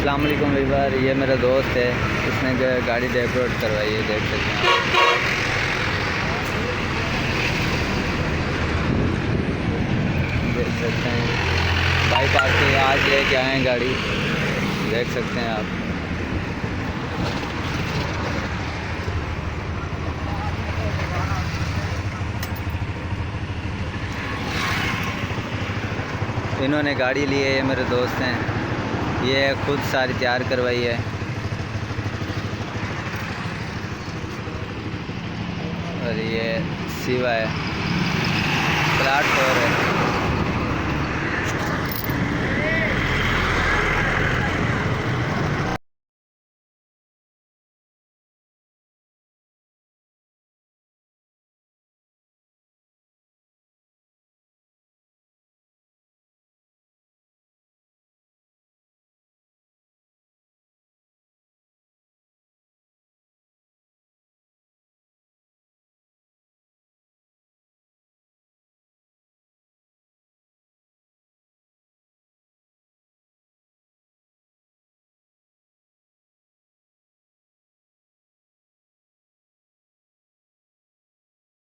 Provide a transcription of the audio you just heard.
अस्सलाम वालेकुम वीवर, ये मेरा दोस्त है, इसने जो है गाड़ी डेकोरेट करवाई है, देख सकते हैं आप। देख सकते हैं भाई पार्क से आज लेके आए हैं गाड़ी, देख सकते हैं आप। इन्होंने गाड़ी ली है, ये मेरे दोस्त हैं, ये खुद सारी तैयार करवाई है। और ये सिवा है, प्लाट 4 है।